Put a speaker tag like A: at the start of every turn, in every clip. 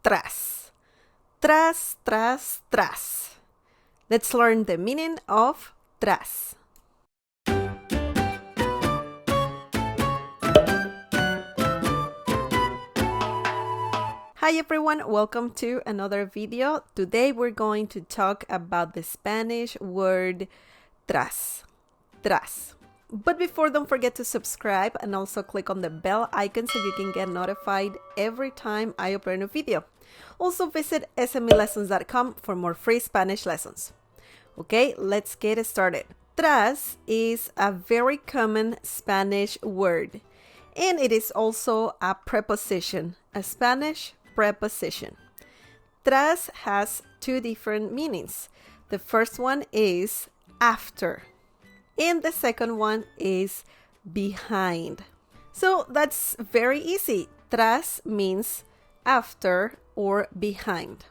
A: tras. Tras, tras, tras. Let's learn the meaning of tras. Hi everyone, welcome to another video. Today we're going to talk about the Spanish word tras. Tras. But before, don't forget to subscribe and also click on the bell icon so you can get notified every time I upload a video. Also visit smlessons.com for more free Spanish lessons. Okay, let's get started. Tras is a very common Spanish word, and it is also a preposition, a Spanish preposition. Tras has two different meanings. The first one is after, and the second one is behind. So that's very easy. Tras means after or behind.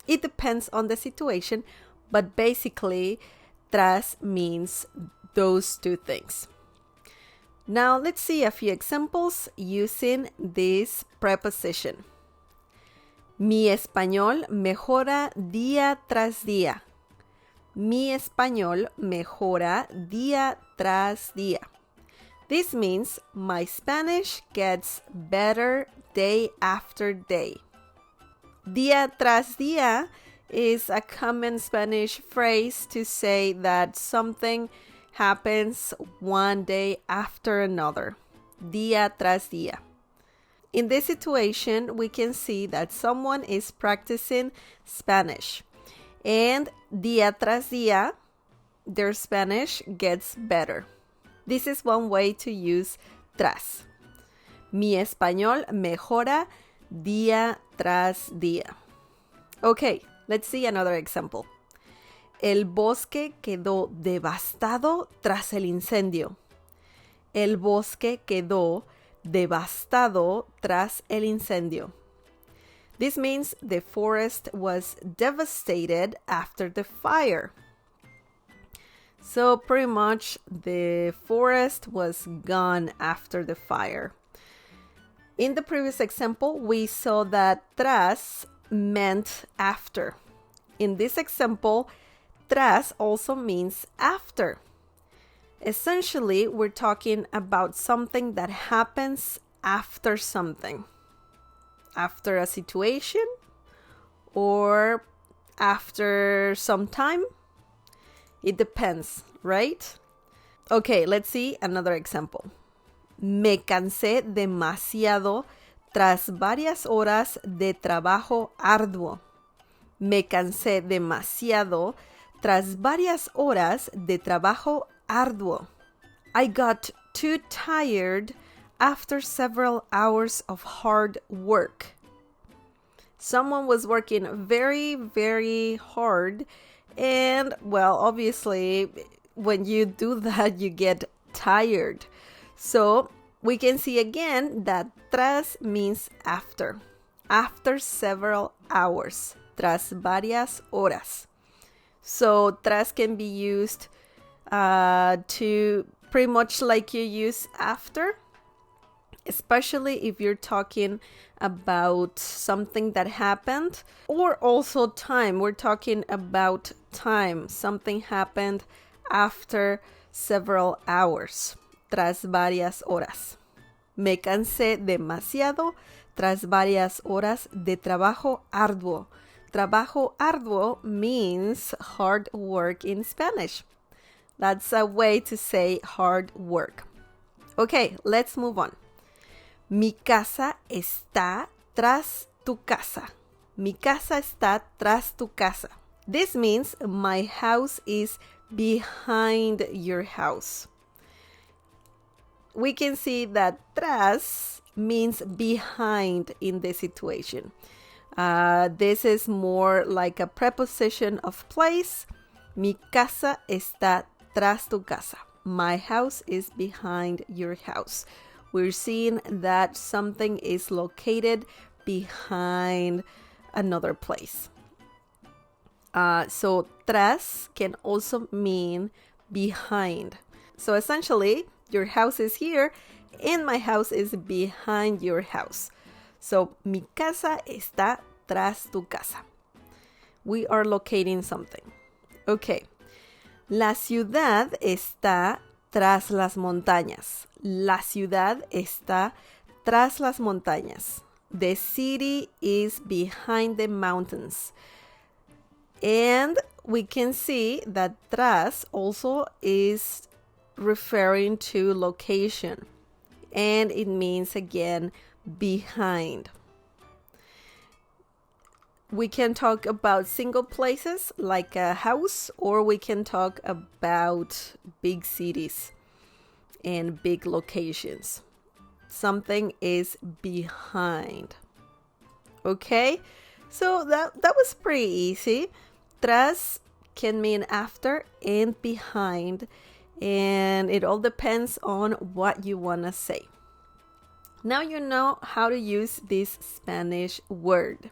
A: It depends on the situation, but basically tras means those two things. Now let's see a few examples using this preposition. Mi español mejora día tras día. Mi español mejora día tras día. This means my Spanish gets better day after day. Día tras día is a common Spanish phrase to say that something happens one day after another. Día tras día. In this situation, we can see that someone is practicing Spanish. And día tras día, their Spanish gets better. This is one way to use tras. Mi español mejora día tras día. Okay, let's see another example. El bosque quedó devastado tras el incendio. El bosque quedó devastado tras el incendio. This means the forest was devastated after the fire. So pretty much the forest was gone after the fire. In the previous example, we saw that tras meant after. In this example, tras also means after. Essentially, we're talking about something that happens after something. After a situation or after some time. It depends, right? Okay, let's see another example. Me cansé demasiado tras varias horas de trabajo arduo. Me cansé demasiado tras varias horas de trabajo arduo. I got too tired after several hours of hard work. Someone was working very, very hard, and well, obviously, when you do that, you get tired. So we can see again that tras means after. After several hours. Tras varias horas. So tras can be used to pretty much like you use after. Especially if you're talking about something that happened, or also time. We're talking about time. Something happened after several hours. Tras varias horas. Me cansé demasiado tras varias horas de trabajo arduo. Trabajo arduo means hard work in Spanish. That's a way to say hard work. Okay, let's move on. Mi casa está tras tu casa. Mi casa está tras tu casa. This means my house is behind your house. We can see that tras means behind in this situation. This is more like a preposition of place. Mi casa está tras tu casa. My house is behind your house. We're seeing that something is located behind another place. So tras can also mean behind. So essentially, your house is here and my house is behind your house. So mi casa está tras tu casa. We are locating something. Okay. La ciudad está tras las montañas. La ciudad está tras las montañas. The city is behind the mountains. And we can see that tras also is referring to location. And it means, again, behind. We can talk about single places like a house, or we can talk about big cities and big locations. Something is behind. Okay? So that was pretty easy. Tras can mean after and behind, and it all depends on what you want to say. Now you know how to use this Spanish word.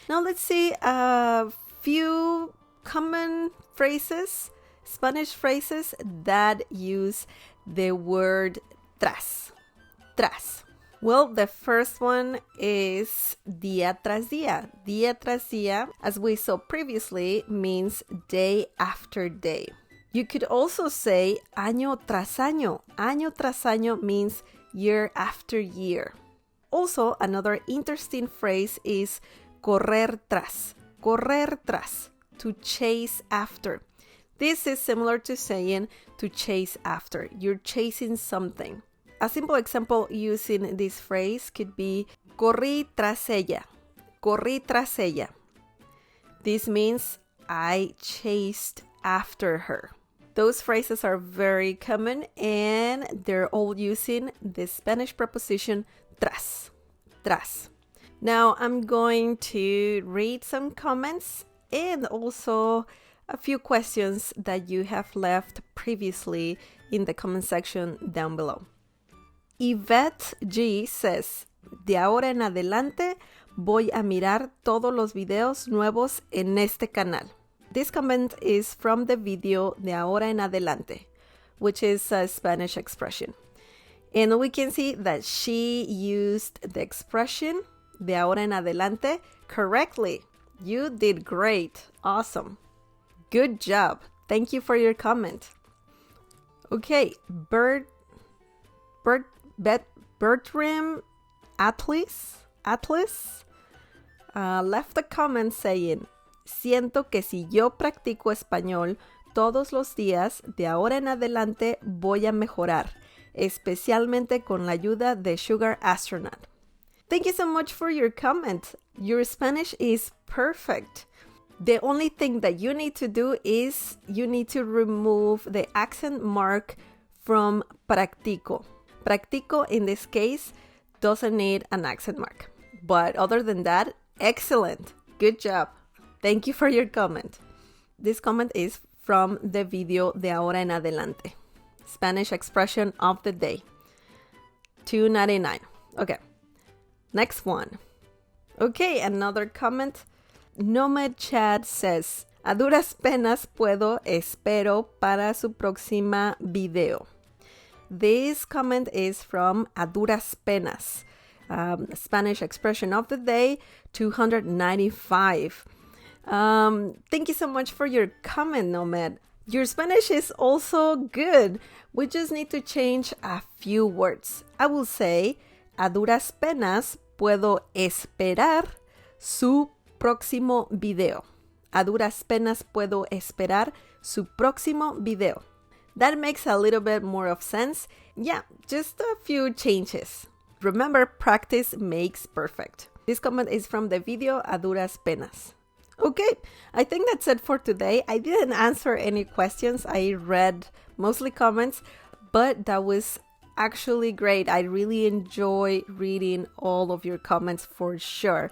A: Now let's see a few common phrases, Spanish phrases that use the word tras. Tras. Well, the first one is día tras día. Día tras día, as we saw previously, means day after day. You could also say año tras año. Año tras año means year after year. Also, another interesting phrase is correr tras. Correr tras, to chase after. This is similar to saying to chase after. You're chasing something. A simple example using this phrase could be corrí tras ella. Corrí tras ella. This means I chased after her. Those phrases are very common and they're all using the Spanish preposition tras. Tras. Now I'm going to read some comments and also a few questions that you have left previously in the comment section down below. Yvette G says, de ahora en adelante voy a mirar todos los videos nuevos en este canal. This comment is from the video de ahora en adelante, which is a Spanish expression. And we can see that she used the expression de ahora en adelante correctly. You did great. Awesome. Good job. Thank you for your comment. Okay, Bertram Atlas left a comment saying, siento que si yo practico español todos los días, de ahora en adelante voy a mejorar, especialmente con la ayuda de Sugar Astronaut. Thank you so much for your comment. Your Spanish is perfect. The only thing that you need to do is you need to remove the accent mark from practico. Practico in this case doesn't need an accent mark. But other than that, excellent. Good job. Thank you for your comment. This comment is from the video de ahora en adelante. Spanish expression of the day. $2.99. Okay. Next one. Okay, another comment. Nomad Chad says, a duras penas puedo, espero para su próxima video. This comment is from a duras penas, Spanish expression of the day, 295. Thank you so much for your comment, Nomad. Your Spanish is also good. We just need to change a few words. I will say, a duras penas puedo esperar su próximo video. A duras penas puedo esperar su próximo video. That makes a little bit more of sense. Yeah, just a few changes. Remember, practice makes perfect. This comment is from the video a duras penas. Okay, I think that's it for today. I didn't answer any questions. I read mostly comments, but that was actually great. I really enjoy reading all of your comments for sure.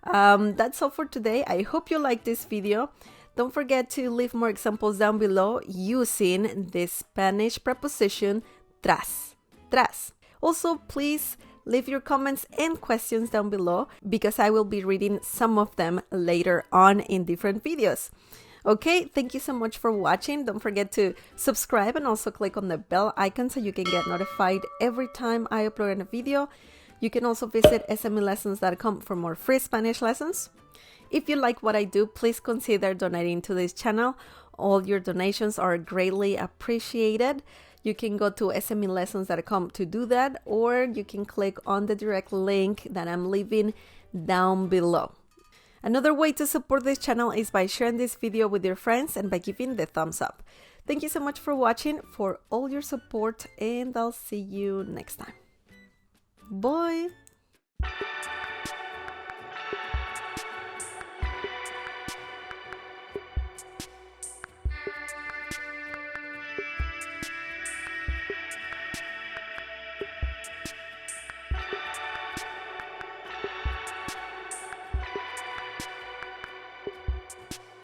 A: That's all for today. I hope you liked this video. Don't forget to leave more examples down below using the Spanish preposition tras. Tras. Also, please leave your comments and questions down below because I will be reading some of them later on in different videos. Okay, thank you so much for watching. Don't forget to subscribe and also click on the bell icon so you can get notified every time I upload a video. You can also visit smlessons.com for more free Spanish lessons. If you like what I do, please consider donating to this channel. All your donations are greatly appreciated. You can go to smlessons.com to do that, or you can click on the direct link that I'm leaving down below. Another way to support this channel is by sharing this video with your friends and by giving the thumbs up. Thank you so much for watching, for all your support, and I'll see you next time. Bye!